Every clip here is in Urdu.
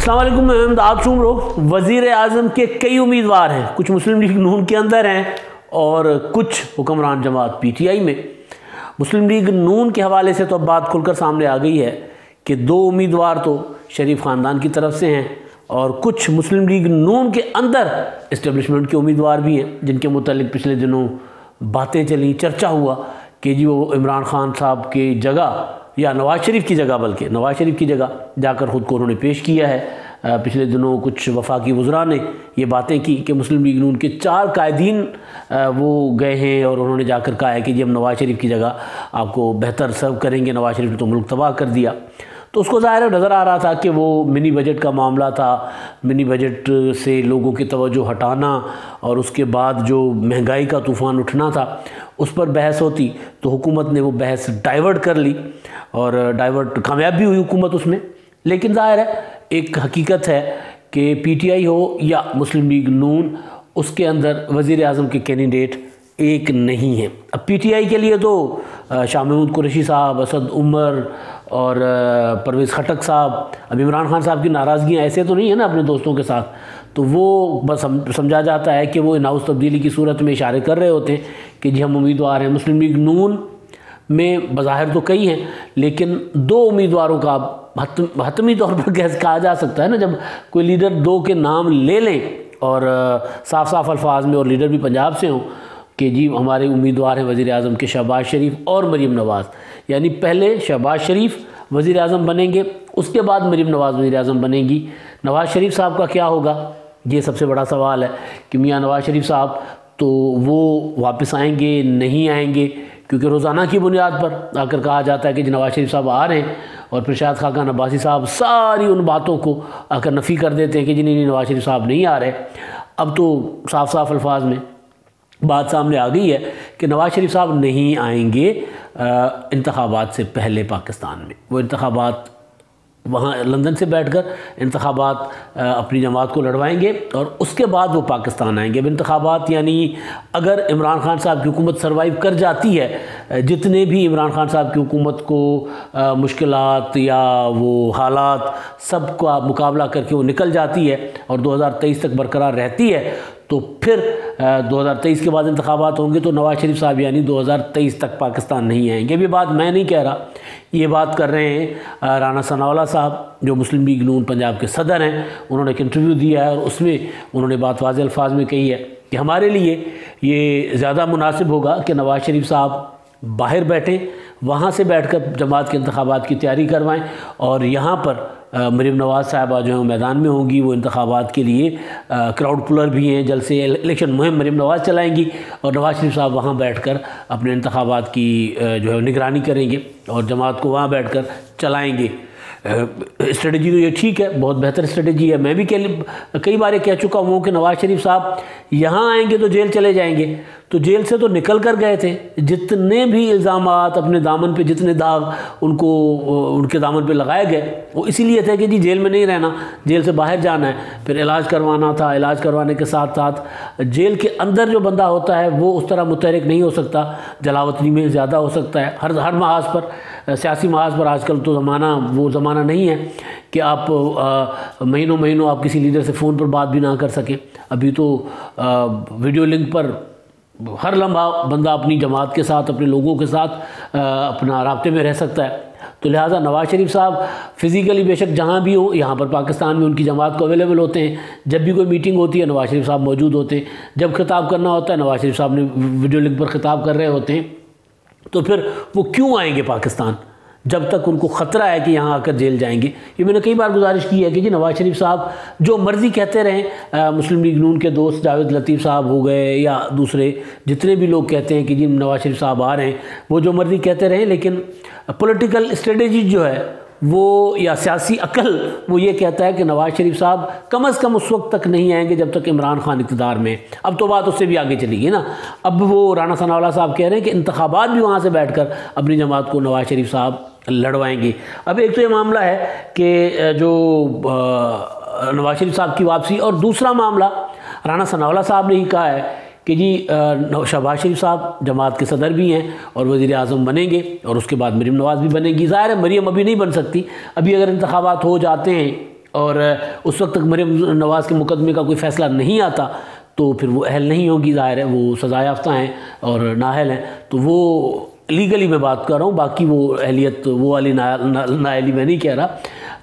السلام علیکم، میں احمد آپ سن رہو۔ وزیر اعظم کے کئی امیدوار ہیں، کچھ مسلم لیگ نون کے اندر ہیں اور کچھ حکمران جماعت پی ٹی آئی میں۔ مسلم لیگ نون کے حوالے سے تو اب بات کھل کر سامنے آ گئی ہے کہ 2 امیدوار تو شریف خاندان کی طرف سے ہیں اور کچھ مسلم لیگ نون کے اندر اسٹیبلشمنٹ کے امیدوار بھی ہیں، جن کے متعلق پچھلے دنوں باتیں چلیں، چرچا ہوا کہ جی وہ عمران خان صاحب کی جگہ یا نواز شریف کی جگہ، بلکہ نواز شریف کی جگہ جا کر خود کو انہوں نے پیش کیا ہے۔ پچھلے دنوں کچھ وفاقی وزراء نے یہ باتیں کی کہ مسلم لیگ نون کے 4 قائدین وہ گئے ہیں اور انہوں نے جا کر کہا ہے کہ جی ہم نواز شریف کی جگہ آپ کو بہتر سرو کریں گے، نواز شریف نے تو ملک تباہ کر دیا۔ تو اس کو ظاہر نظر آ رہا تھا کہ وہ منی بجٹ کا معاملہ تھا، منی بجٹ سے لوگوں کی توجہ ہٹانا اور اس کے بعد جو مہنگائی کا طوفان اٹھنا تھا اس پر بحث ہوتی، تو حکومت نے وہ بحث ڈائیورٹ کر لی اور ڈائیورٹ کامیاب بھی ہوئی حکومت اس میں۔ لیکن ظاہر ہے ایک حقیقت ہے کہ پی ٹی آئی ہو یا مسلم لیگ نون، اس کے اندر وزیر اعظم کے کینڈیڈیٹ ایک نہیں ہیں۔ اب پی ٹی آئی کے لیے تو شاہ محمود قریشی صاحب، اسد عمر اور پرویز خٹک صاحب، اب عمران خان صاحب کی ناراضگیاں ایسے تو نہیں ہیں نا اپنے دوستوں کے ساتھ، تو وہ بس سمجھا جاتا ہے کہ وہ ان ہاؤس تبدیلی کی صورت میں اشارے کر رہے ہوتے ہیں کہ جی ہم امیدوار ہیں۔ مسلم لیگ نون میں بظاہر تو کئی ہیں، لیکن 2 امیدواروں کا حتمی طور پر کہا جا سکتا ہے نا، جب کوئی لیڈر 2 کے نام لے لیں اور صاف صاف الفاظ میں، اور لیڈر بھی پنجاب سے ہوں کہ جی ہمارے امیدوار ہیں وزیر اعظم کے شہباز شریف اور مریم نواز، یعنی پہلے شہباز شریف وزیر اعظم بنیں گے، اس کے بعد مریم نواز وزیر اعظم بنے گی۔ نواز شریف صاحب کا کیا ہوگا، یہ سب سے بڑا سوال ہے کہ میاں نواز شریف صاحب تو وہ واپس آئیں گے نہیں آئیں گے، کیونکہ روزانہ کی بنیاد پر آ کر کہا جاتا ہے کہ نواز شریف صاحب آ رہے ہیں اور پھر شاہد خاقان عباسی صاحب ساری ان باتوں کو آ کر نفی کر دیتے ہیں کہ جی نہیں نواز شریف صاحب نہیں آ رہے۔ اب تو صاف صاف الفاظ میں بات سامنے آ گئی ہے کہ نواز شریف صاحب نہیں آئیں گے انتخابات سے پہلے پاکستان میں۔ وہ انتخابات وہاں لندن سے بیٹھ کر انتخابات اپنی جماعت کو لڑوائیں گے اور اس کے بعد وہ پاکستان آئیں گے۔ اب انتخابات یعنی اگر عمران خان صاحب کی حکومت سروائیو کر جاتی ہے، جتنے بھی عمران خان صاحب کی حکومت کو مشکلات یا وہ حالات سب کا مقابلہ کر کے وہ نکل جاتی ہے اور 2023 تک برقرار رہتی ہے، تو پھر 2023 کے بعد انتخابات ہوں گے تو نواز شریف صاحب یعنی 2023 تک پاکستان نہیں آئیں گے۔ یہ بات میں نہیں کہہ رہا، یہ بات کر رہے ہیں رانا ثناءاللہ صاحب جو مسلم لیگ نون پنجاب کے صدر ہیں۔ انہوں نے ایک انٹرویو دیا ہے اور اس میں انہوں نے بات واضح الفاظ میں کہی ہے کہ ہمارے لیے یہ زیادہ مناسب ہوگا کہ نواز شریف صاحب باہر بیٹھیں، وہاں سے بیٹھ کر جماعت کے انتخابات کی تیاری کروائیں اور یہاں پر مریم نواز صاحبہ جو ہیں میدان میں ہوں گی، وہ انتخابات کے لیے کراؤڈ پلر بھی ہیں، جلد سے الیکشن مہم مریم نواز چلائیں گی اور نواز شریف صاحب وہاں بیٹھ کر اپنے انتخابات کی جو ہے نگرانی کریں گے اور جماعت کو وہاں بیٹھ کر چلائیں گے۔ اسٹریٹجی تو یہ ٹھیک ہے، بہت بہتر اسٹریٹجی ہے۔ میں بھی کئی بار کہہ چکا ہوں کہ نواز شریف صاحب یہاں آئیں گے تو جیل چلے جائیں گے، تو جیل سے تو نکل کر گئے تھے، جتنے بھی الزامات اپنے دامن پہ، جتنے داغ ان کے دامن پہ لگائے گئے وہ اسی لیے تھے کہ جی جیل میں نہیں رہنا، جیل سے باہر جانا ہے، پھر علاج کروانا تھا۔ علاج کروانے کے ساتھ ساتھ جیل کے اندر جو بندہ ہوتا ہے وہ اس طرح متحرک نہیں ہو سکتا، جلاوطنی میں زیادہ ہو سکتا ہے ہر محاذ پر، سیاسی محاذ پر۔ آج کل تو وہ زمانہ نہیں ہے کہ آپ مہینوں آپ کسی لیڈر سے فون پر بات بھی نہ کر سکیں۔ ابھی تو ویڈیو لنک پر ہر لمحہ بندہ اپنی جماعت کے ساتھ، اپنے لوگوں کے ساتھ اپنا رابطے میں رہ سکتا ہے۔ تو لہٰذا نواز شریف صاحب فزیکلی بے شک جہاں بھی ہوں، یہاں پر پاکستان میں ان کی جماعت کو اویلیبل ہوتے ہیں، جب بھی کوئی میٹنگ ہوتی ہے نواز شریف صاحب موجود ہوتے ہیں، جب خطاب کرنا ہوتا ہے نواز شریف صاحب نے ویڈیو لنک پر خطاب کر رہے ہوتے ہیں۔ تو پھر وہ کیوں آئیں گے پاکستان جب تک ان کو خطرہ ہے کہ یہاں آ کر جیل جائیں گے؟ یہ میں نے کئی بار گزارش کی ہے کہ جی نواز شریف صاحب جو مرضی کہتے رہیں، مسلم لیگ نون کے دوست جاوید لطیف صاحب ہو گئے یا دوسرے جتنے بھی لوگ کہتے ہیں کہ جی نواز شریف صاحب آ رہے ہیں، وہ جو مرضی کہتے رہیں، لیکن پولیٹیکل اسٹریٹجی جو ہے وہ یا سیاسی عقل وہ یہ کہتا ہے کہ نواز شریف صاحب کم از کم اس وقت تک نہیں آئیں گے جب تک عمران خان اقتدار میں۔ اب تو بات اس سے بھی آگے چلی گئی نا، اب وہ رانا ثناءاللہ صاحب کہہ رہے ہیں کہ انتخابات بھی وہاں سے بیٹھ کر اپنی جماعت کو نواز شریف صاحب لڑوائیں گے۔ اب ایک تو یہ معاملہ ہے کہ جو نواز شریف صاحب کی واپسی، اور دوسرا معاملہ رانا ثناءاللہ صاحب نے ہی کہا ہے کہ جی شہباز شریف صاحب جماعت کے صدر بھی ہیں اور وزیر اعظم بنیں گے اور اس کے بعد مریم نواز بھی بنے گی۔ ظاہر ہے مریم ابھی نہیں بن سکتی، ابھی اگر انتخابات ہو جاتے ہیں اور اس وقت تک مریم نواز کے مقدمے کا کوئی فیصلہ نہیں آتا تو پھر وہ اہل نہیں ہوگی، ظاہر ہے وہ سزا یافتہ ہیں اور نااہل ہیں، تو وہ لیگلی میں بات کر رہا ہوں، باقی وہ اہلیت وہ والی نااہلی میں نہیں کہہ رہا،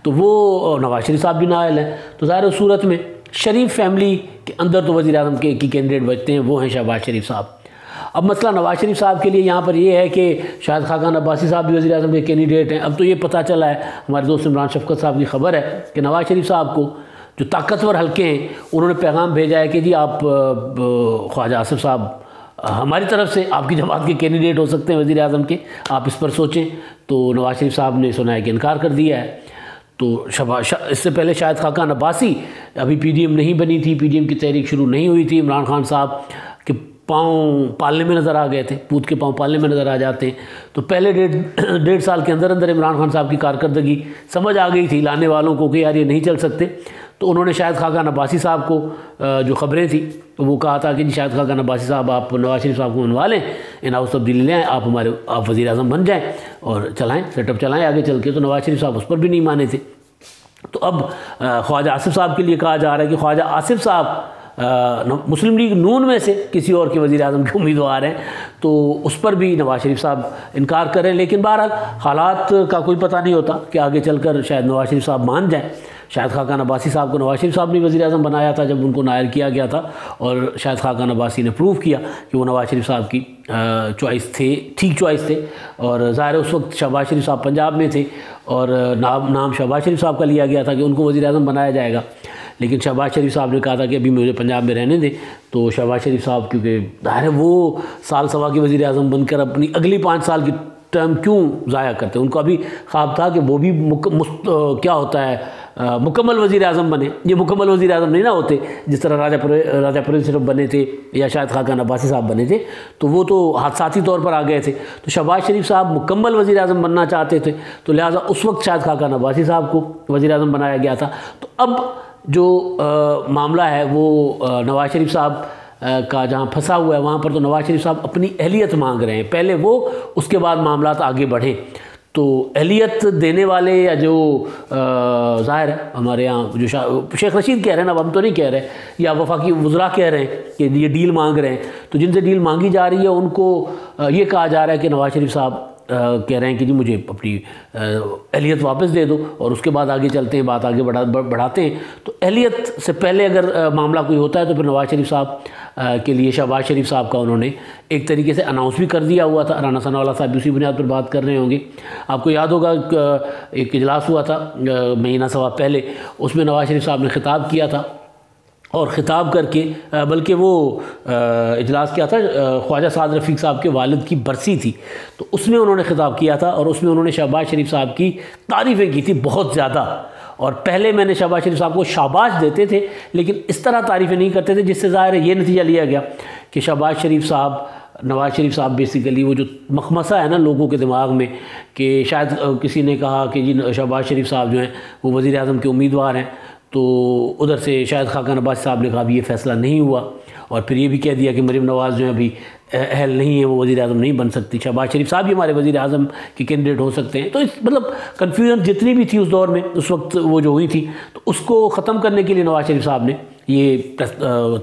تو وہ نواز شریف صاحب بھی نااہل ہیں، تو ظاہر اس صورت میں شریف فیملی کے اندر تو وزیر اعظم کی کینڈیڈیٹ بچتے ہیں وہ ہیں شہباز شریف صاحب۔ اب مسئلہ نواز شریف صاحب کے لیے یہاں پر یہ ہے کہ شاہد خاقان عباسی صاحب بھی وزیر اعظم کے کینڈیڈیٹ ہیں۔ اب تو یہ پتہ چلا ہے، ہمارے دوست عمران شفقت صاحب کی خبر ہے کہ نواز شریف صاحب کو جو طاقتور حلقے ہیں انہوں نے پیغام بھیجا ہے کہ جی آپ خواجہ آصف صاحب ہماری طرف سے آپ کی جماعت کے کینڈیڈیٹ ہو سکتے ہیں وزیر اعظم کے، آپ اس پر سوچیں۔ تو نواز شریف صاحب نے سنا ہے کہ انکار کر دیا ہے۔ تو اس سے پہلے شاہد خاقان عباسی ابھی پی ڈی ایم نہیں بنی تھی، پی ڈی ایم کی تحریک شروع نہیں ہوئی تھی، عمران خان صاحب کے پاؤں پالنے میں نظر آ گئے تھے، پوت کے پاؤں پالنے میں نظر آ جاتے ہیں، تو پہلے ڈیڑھ سال کے اندر عمران خان صاحب کی کارکردگی سمجھ آ گئی تھی لانے والوں کو کہ یار یہ نہیں چل سکتے، تو انہوں نے شاہد خاقان عباسی صاحب کو جو خبریں تھیں تو وہ کہا تھا کہ جی شاہد خاقان عباسی صاحب آپ نواز شریف صاحب کو منوا لیں، ان ہاؤس تبدیلی لے آئیں، آپ وزیر اعظم بن جائیں اور چلائیں سیٹ اپ چلائیں آگے چل کے۔ تو نواز شریف صاحب اس پر بھی نہیں مانے تھے۔ تو اب خواجہ آصف صاحب کے لیے کہا جا رہا ہے کہ خواجہ آصف صاحب مسلم لیگ نون میں سے کسی اور کے وزیر اعظم کے امیدوار ہیں، تو اس پر بھی نواز شریف صاحب انکار کریں، لیکن بہرحال حالات کا کوئی پتہ نہیں ہوتا کہ آگے چل کر شاید نواز شریف صاحب مان جائیں۔ شاہد خاقان عباسی صاحب کو نواز شریف صاحب نے وزیر اعظم بنایا تھا جب ان کو نائل کیا گیا تھا، اور شاہد خاقان عباسی نے پروو کیا کہ وہ نواز شریف صاحب کی چوائس تھے، ٹھیک چوائس تھے، اور ظاہر اس وقت شہباز شریف صاحب پنجاب میں تھے اور نام شہباز شریف صاحب کا لیا گیا تھا کہ ان کو وزیر اعظم بنایا جائے گا، لیکن شہباز شریف صاحب نے کہا تھا کہ ابھی مجھے پنجاب میں رہنے دیں۔ تو شہباز شریف صاحب کیونکہ ظاہر ہے وہ سال سوا کے وزیر اعظم بن کر اپنی اگلی 5 سال کی ٹرم کیوں ضائع کرتے، ان کو ابھی خواب تھا کہ وہ بھی کیا ہوتا ہے مکمل وزیر اعظم بنے، یہ مکمل وزیر اعظم نہیں نہ ہوتے جس طرح راجہ پرویز صرف بنے تھے یا شاہد خاقان عباسی صاحب بنے تھے، تو وہ تو حادثاتی طور پر آ گئے تھے، تو شہباز شریف صاحب مکمل وزیر اعظم بننا چاہتے تھے، تو لہٰذا اس وقت شاہد خاقان عباسی صاحب کو وزیر اعظم بنایا گیا تھا۔ تو اب جو معاملہ ہے وہ نواز شریف صاحب کا جہاں پھنسا ہوا ہے وہاں پر تو نواز شریف صاحب اپنی اہلیت مانگ رہے ہیں، پہلے وہ اس کے بعد معاملات آگے بڑھیں۔ تو اہلیت دینے والے یا جو ظاہر ہے ہمارے ہاں جو شیخ رشید کہہ رہے ہیں نا، اب ہم تو نہیں کہہ رہے، یا وفاقی وزراء کہہ رہے ہیں کہ یہ ڈیل مانگ رہے ہیں، تو جن سے ڈیل مانگی جا رہی ہے ان کو یہ کہا جا رہا ہے کہ نواز شریف صاحب کہہ رہے ہیں کہ جی مجھے اپنی اہلیت واپس دے دو اور اس کے بعد آگے چلتے ہیں، بات آگے بڑھاتے ہیں۔ تو اہلیت سے پہلے اگر معاملہ کوئی ہوتا ہے تو پھر نواز شریف صاحب کے لیے شہباز شریف صاحب کا انہوں نے ایک طریقے سے اناؤنس بھی کر دیا ہوا تھا، رانا ثناء اللہ صاحب بھی اسی بنیاد پر بات کر رہے ہوں گے۔ آپ کو یاد ہوگا ایک اجلاس ہوا تھا مہینہ سوا پہلے، اس میں نواز شریف صاحب نے خطاب کیا تھا، اور خطاب کر کے بلکہ وہ اجلاس کیا تھا خواجہ سعد رفیق صاحب کے والد کی برسی تھی، تو اس میں انہوں نے خطاب کیا تھا اور اس میں انہوں نے شہباز شریف صاحب کی تعریفیں کی تھی بہت زیادہ، اور پہلے میں نے شہباز شریف صاحب کو شاباش دیتے تھے لیکن اس طرح تعریفیں نہیں کرتے تھے، جس سے ظاہر ہے یہ نتیجہ لیا گیا کہ شہباز شریف صاحب نواز شریف صاحب بیسیکلی وہ جو مخمصہ ہے نا لوگوں کے دماغ میں کہ شاید کسی نے کہا کہ جی شہباز شریف صاحب جو ہیں وہ وزیر اعظم کے امیدوار ہیں، تو ادھر سے شاہد خاقان عباسی صاحب نے کہا ابھی یہ فیصلہ نہیں ہوا، اور پھر یہ بھی کہہ دیا کہ مریم نواز جو ہے ابھی اہل نہیں ہے، وہ وزیر اعظم نہیں بن سکتی، شہباز شریف صاحب بھی ہمارے وزیر اعظم کے کینڈیڈیٹ ہو سکتے ہیں۔ تو اس مطلب کنفیوژن جتنی بھی تھی اس دور میں اس وقت وہ جو ہوئی تھی، تو اس کو ختم کرنے کے لیے نواز شریف صاحب نے یہ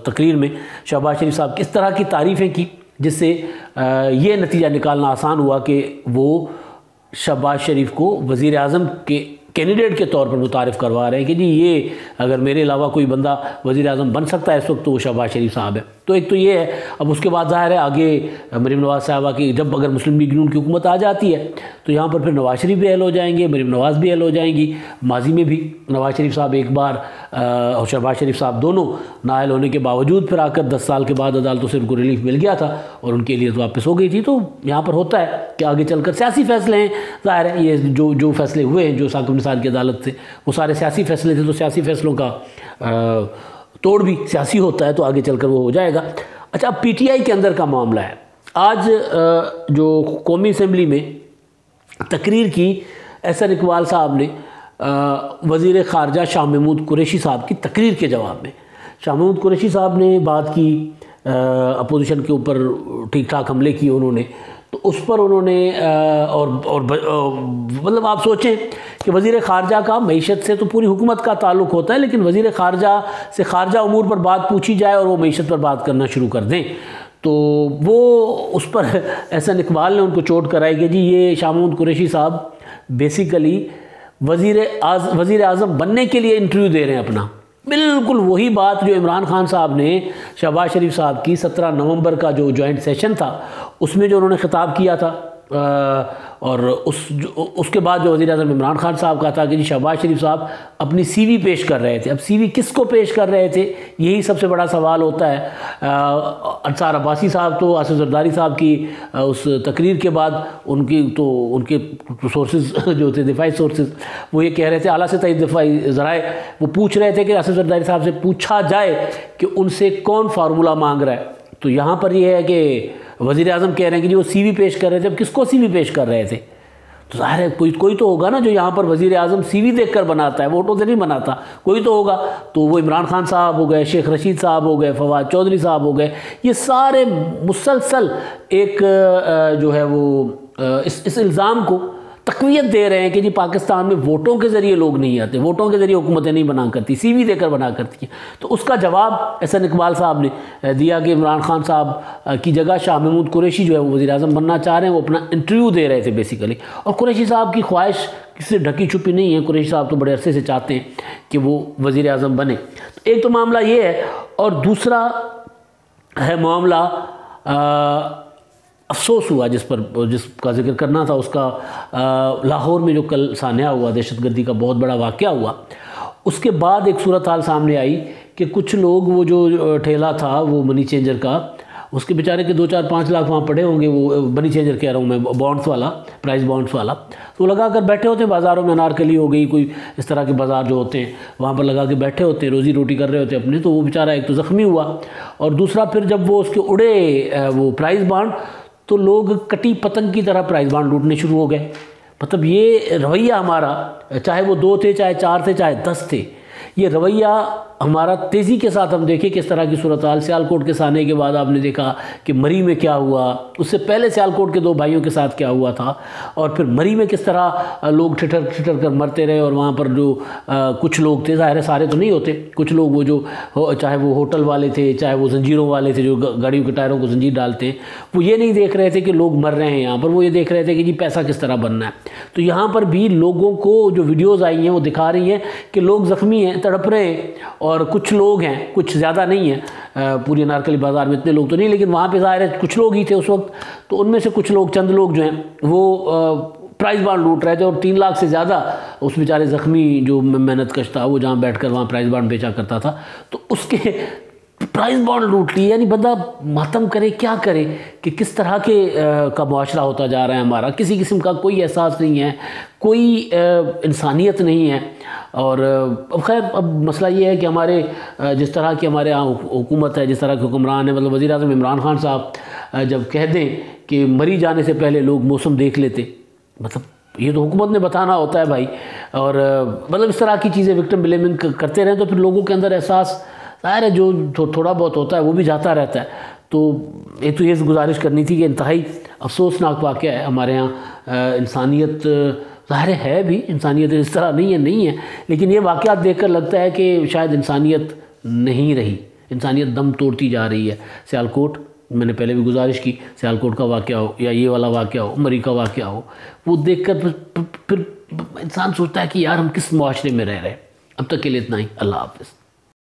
تقریر میں شہباز شریف صاحب کی اس طرح کی تعریفیں کی جس سے یہ نتیجہ نکالنا آسان ہوا کہ وہ شہباز شریف کو وزیر اعظم کے کینڈیڈیٹ کے طور پر متعارف کروا رہے ہیں کہ جی یہ اگر میرے علاوہ کوئی بندہ وزیر اعظم بن سکتا ہے اس وقت تو وہ شہباز شریف صاحب ہے۔ تو ایک تو یہ ہے، اب اس کے بعد ظاہر ہے آگے مریم نواز صاحبہ کی جب اگر مسلم لیگ نون کی حکومت آ جاتی ہے تو یہاں پر پھر نواز شریف بھی اہل ہو جائیں گے، مریم نواز بھی اہل ہو جائیں گی۔ ماضی میں بھی نواز شریف صاحب ایک بار اور شہباز شریف صاحب دونوں نااہل ہونے کے باوجود پھر آ کر 10 سال کے بعد عدالتوں سے ان کو ریلیف مل گیا تھا اور ان کے لیے تو واپس ہو گئی تھی۔ تو یہاں پر ہوتا ہے کہ آگے چل کر سیاسی فیصلے ہیں، ظاہر ہے یہ جو فیصلے ہوئے ہیں جو ثاقب نثار کی عدالت سے وہ سارے سیاسی فیصلے تھے، تو سیاسی فیصلوں کا توڑ بھی سیاسی ہوتا ہے، تو آگے چل کر وہ ہو جائے گا۔ اچھا، اب پی ٹی آئی کے اندر کا معاملہ ہے۔ آج جو قومی اسمبلی میں تقریر کی احسن اقبال صاحب نے وزیر خارجہ شاہ محمود قریشی صاحب کی تقریر کے جواب میں، شاہ محمود قریشی صاحب نے بات کی اپوزیشن کے اوپر ٹھیک ٹھاک حملے کیے انہوں نے، تو اس پر انہوں نے اور مطلب آپ سوچیں کہ وزیر خارجہ کا معیشت سے تو پوری حکومت کا تعلق ہوتا ہے، لیکن وزیر خارجہ سے خارجہ امور پر بات پوچھی جائے اور وہ معیشت پر بات کرنا شروع کر دیں، تو وہ اس پر احسن اقبال نے ان کو چوٹ کرائی کہ جی یہ شاہ محمود قریشی صاحب بیسیکلی وزیر اعظم بننے کے لیے انٹرویو دے رہے ہیں اپنا، بالکل وہی بات جو عمران خان صاحب نے شہباز شریف صاحب کی 17 نومبر کا جو جوائنٹ سیشن تھا اس میں جو انہوں نے خطاب کیا تھا، اور اس کے بعد جو وزیر اعظم عمران خان صاحب کا تھا کہ جی شہباز شریف صاحب اپنی سی وی پیش کر رہے تھے۔ اب سی وی کس کو پیش کر رہے تھے، یہی سب سے بڑا سوال ہوتا ہے۔ انصار عباسی صاحب تو آصف زرداری صاحب کی اس تقریر کے بعد ان کے سورسز جو تھے دفاعی سورسز وہ یہ کہہ رہے تھے، اعلیٰ سطحی دفاعی ذرائع وہ پوچھ رہے تھے کہ آصف زرداری صاحب سے پوچھا جائے کہ ان سے کون فارمولہ مانگ رہا ہے۔ تو یہاں پر یہ ہے کہ وزیر اعظم کہہ رہے ہیں کہ جی وہ سی وی پیش کر رہے تھے، اب کس کو سی وی پیش کر رہے تھے؟ تو ظاہر ہے کوئی تو ہوگا نا جو یہاں پر وزیر اعظم سی وی دیکھ کر بناتا ہے، ووٹوں سے نہیں بناتا، کوئی تو ہوگا۔ تو وہ عمران خان صاحب ہو گئے، شیخ رشید صاحب ہو گئے، فواد چودھری صاحب ہو گئے، یہ سارے مسلسل ایک جو ہے وہ اس الزام کو تقویت دے رہے ہیں کہ جی پاکستان میں ووٹوں کے ذریعے لوگ نہیں آتے، ووٹوں کے ذریعے حکومتیں نہیں بنا کرتی، سی وی دے کر بنا کرتی ہیں۔ تو اس کا جواب احسن اقبال صاحب نے دیا کہ عمران خان صاحب کی جگہ شاہ محمود قریشی جو ہے وہ وزیر اعظم بننا چاہ رہے ہیں، وہ اپنا انٹرویو دے رہے تھے بیسیکلی۔ اور قریشی صاحب کی خواہش کسی سے ڈھکی چھپی نہیں ہے، قریشی صاحب تو بڑے عرصے سے چاہتے ہیں کہ وہ وزیر اعظم بنے۔ ایک تو معاملہ یہ ہے، اور دوسرا ہے معاملہ افسوس ہوا جس کا ذکر کرنا تھا، اس کا لاہور میں جو کل سانحہ ہوا، دہشت گردی کا بہت بڑا واقعہ ہوا، اس کے بعد ایک صورتحال سامنے آئی کہ کچھ لوگ وہ جو ٹھیلا تھا وہ منی چینجر کا، اس کے بیچارے کے 2-4-5 لاکھ وہاں پڑے ہوں گے، وہ منی چینجر کہہ رہا ہوں میں، بانڈس والا، پرائز بانڈس والا، تو وہ لگا کر بیٹھے ہوتے ہیں بازاروں میں، انارکلی ہو گئی، کوئی اس طرح کے بازار جو ہوتے ہیں وہاں پر لگا کے بیٹھے ہوتے ہیں، روزی روٹی کر رہے ہوتے ہیں اپنے۔ تو وہ بیچارہ ایک تو زخمی ہوا، اور دوسرا پھر جب وہ اس کے اڑے وہ پرائز بانڈ، تو لوگ کٹی پتنگ کی طرح پرائز بانڈ لوٹنے شروع ہو گئے۔ مطلب یہ رویہ ہمارا، چاہے وہ 2 تھے، چاہے 4 تھے، چاہے 10 تھے، یہ رویہ ہمارا تیزی کے ساتھ ہم دیکھیں کس طرح کی صورتحال سیالکوٹ کے سانحے کے بعد آپ نے دیکھا کہ مری میں کیا ہوا، اس سے پہلے سیالکوٹ کے 2 بھائیوں کے ساتھ کیا ہوا تھا، اور پھر مری میں کس طرح لوگ ٹھٹر کر مرتے رہے، اور وہاں پر جو کچھ لوگ تھے، ظاہر ہے سارے تو نہیں ہوتے، کچھ لوگ وہ جو چاہے وہ ہوٹل والے تھے، چاہے وہ زنجیروں والے تھے جو گاڑیوں کے ٹائروں کو زنجیر ڈالتے ہیں، وہ یہ نہیں دیکھ رہے تھے کہ لوگ مر رہے ہیں یہاں پر، وہ یہ دیکھ رہے تھے کہ جی پیسہ کس طرح بننا ہے۔ تو یہاں پر بھی لوگوں کو جو ویڈیوز آئی ہیں وہ دکھا رہی ہیں کہ لوگ زخمی ہیں، تڑپ رہے ہیں، اور کچھ لوگ ہیں، کچھ زیادہ نہیں ہیں، پوری انارکلی بازار میں اتنے لوگ تو نہیں، لیکن وہاں پہ ظاہر ہے کچھ لوگ ہی تھے اس وقت، تو ان میں سے کچھ لوگ، چند لوگ جو ہیں وہ پرائز بانڈ لوٹ رہے تھے، اور 3 لاکھ سے زیادہ اس بیچارے زخمی جو محنت کش تھا وہ جہاں بیٹھ کر وہاں پرائز بانڈ بیچا کرتا تھا، تو اس کے پرائز بانڈ لوٹ لی۔ یعنی بندہ ماتم کرے کیا کرے کہ کس طرح کا معاشرہ ہوتا جا رہا ہے ہمارا، کسی قسم کا کوئی احساس نہیں ہے، کوئی انسانیت نہیں ہے۔ اور اب خیر، اب مسئلہ یہ ہے کہ ہمارے جس طرح کی ہمارے یہاں حکومت ہے، جس طرح کے حکمران ہیں، مطلب وزیر اعظم عمران خان صاحب جب کہہ دیں کہ مری جانے سے پہلے لوگ موسم دیکھ لیتے، مطلب یہ تو حکومت نے بتانا ہوتا ہے بھائی، اور مطلب اس طرح کی چیزیں وکٹم بلیمنگ کرتے رہیں تو پھر لوگوں کے اندر احساس ظاہر ہے جو تھوڑا بہت ہوتا ہے وہ بھی جاتا رہتا ہے۔ تو ایک تو یہ گزارش کرنی تھی کہ انتہائی افسوسناک واقعہ ہے ہمارے ہاں، انسانیت ظاہر ہے بھی، انسانیت اس طرح نہیں ہے، لیکن یہ واقعات دیکھ کر لگتا ہے کہ شاید انسانیت نہیں رہی، انسانیت دم توڑتی جا رہی ہے۔ سیالکوٹ، میں نے پہلے بھی گزارش کی، سیالکوٹ کا واقعہ ہو یا یہ والا واقعہ ہو، مری کا واقعہ ہو، وہ دیکھ کر پھر انسان سوچتا ہے کہ یار ہم کس معاشرے میں رہ رہے ہیں۔ اب تک کے لیے اتنا ہی، اللہ حافظ۔